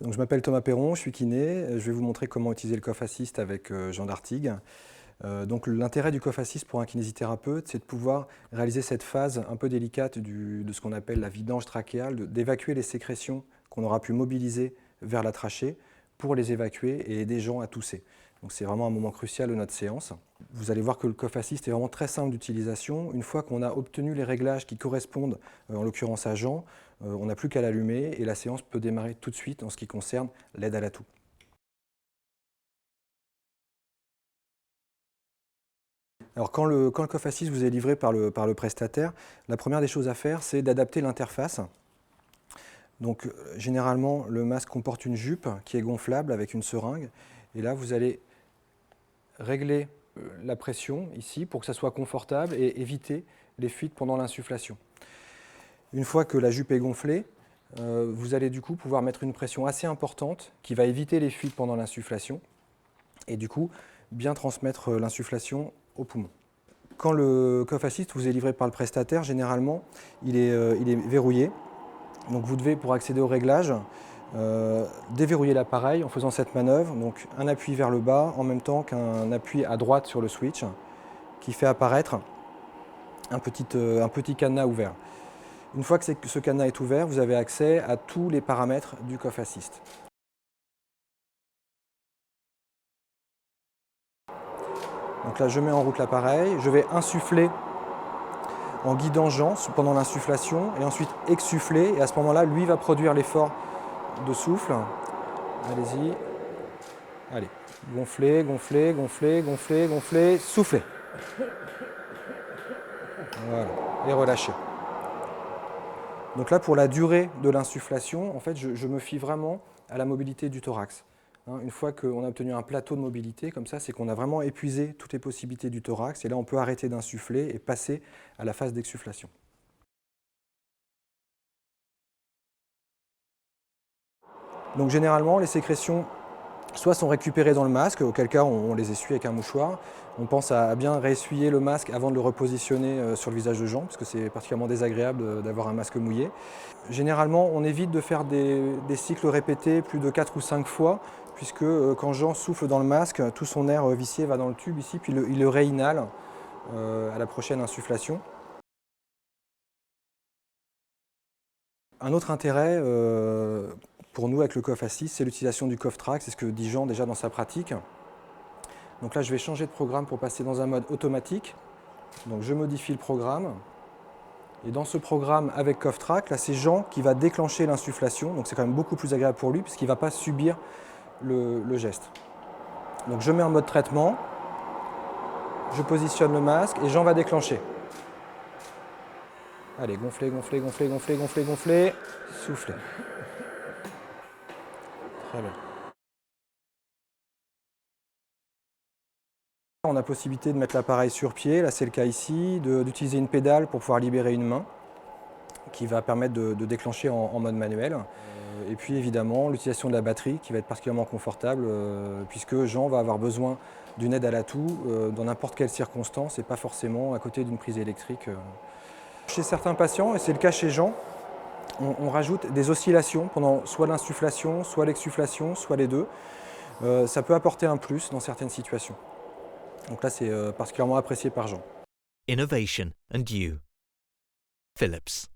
Donc, je m'appelle Thomas Perron, je suis kiné. Je vais vous montrer comment utiliser le Cough Assist avec Jean Dartigues. Donc l'intérêt du Cough Assist pour un kinésithérapeute, c'est de pouvoir réaliser cette phase un peu délicate de ce qu'on appelle la vidange trachéale, d'évacuer les sécrétions qu'on aura pu mobiliser vers la trachée pour les évacuer et aider les gens à tousser. Donc c'est vraiment un moment crucial de notre séance. Vous allez voir que le Cough Assist est vraiment très simple d'utilisation. Une fois qu'on a obtenu les réglages qui correspondent, en l'occurrence à Jean, on n'a plus qu'à l'allumer et la séance peut démarrer tout de suite en ce qui concerne l'aide à la toux. Alors quand le Cough Assist vous est livré par le prestataire, la première des choses à faire, c'est d'adapter l'interface. Donc généralement, le masque comporte une jupe qui est gonflable avec une seringue. Et là, vous allez régler la pression ici pour que ça soit confortable et éviter les fuites pendant l'insufflation. Une fois que la jupe est gonflée, vous allez du coup pouvoir mettre une pression assez importante qui va éviter les fuites pendant l'insufflation et du coup bien transmettre l'insufflation aux poumons. Quand le Cough Assist vous est livré par le prestataire, généralement il est verrouillé. Donc vous devez, pour accéder au réglage, déverrouiller l'appareil en faisant cette manœuvre, donc un appui vers le bas en même temps qu'un appui à droite sur le switch qui fait apparaître un petit cadenas ouvert. Une fois que ce cadenas est ouvert, vous avez accès à tous les paramètres du Cough Assist. Donc là, je mets en route l'appareil, je vais insuffler en guidant Jean pendant l'insufflation et ensuite exsuffler. Et à ce moment-là, lui va produire l'effort de souffle. Allez-y. Allez, gonflez, gonflez, gonflez, gonflez, gonflez, soufflez. Voilà, et relâchez. Donc là, pour la durée de l'insufflation, en fait, je me fie vraiment à la mobilité du thorax. Une fois qu'on a obtenu un plateau de mobilité, comme ça, c'est qu'on a vraiment épuisé toutes les possibilités du thorax. Et là, on peut arrêter d'insuffler et passer à la phase d'exsufflation. Donc généralement, les sécrétions soit sont récupérées dans le masque, auquel cas on les essuie avec un mouchoir. On pense à bien réessuyer le masque avant de le repositionner sur le visage de Jean, parce que c'est particulièrement désagréable d'avoir un masque mouillé. Généralement, on évite de faire des cycles répétés plus de 4 ou 5 fois, puisque quand Jean souffle dans le masque, tout son air vicié va dans le tube ici, puis il le réinhale à la prochaine insufflation. Un autre intérêt pour nous avec le Cough Assist, c'est l'utilisation du Cough Track, c'est ce que dit Jean déjà dans sa pratique. Donc là, je vais changer de programme pour passer dans un mode automatique. Donc je modifie le programme. Et dans ce programme avec Cough Track, là c'est Jean qui va déclencher l'insufflation. Donc c'est quand même beaucoup plus agréable pour lui puisqu'il ne va pas subir le geste. Donc je mets en mode traitement. Je positionne le masque et Jean va déclencher. Allez, gonflez, gonflez, gonflez, gonflez, gonflez, gonflez. Soufflez. Très bien. On a possibilité de mettre l'appareil sur pied, là c'est le cas ici, d'utiliser une pédale pour pouvoir libérer une main qui va permettre de déclencher en mode manuel. Et puis évidemment l'utilisation de la batterie qui va être particulièrement confortable puisque Jean va avoir besoin d'une aide à la toux dans n'importe quelle circonstance et pas forcément à côté d'une prise électrique. Chez certains patients, et c'est le cas chez Jean, on rajoute des oscillations pendant soit l'insufflation, soit l'exsufflation, soit les deux. Ça peut apporter un plus dans certaines situations. Donc là, c'est particulièrement apprécié par Jean. Innovation and you. Philips.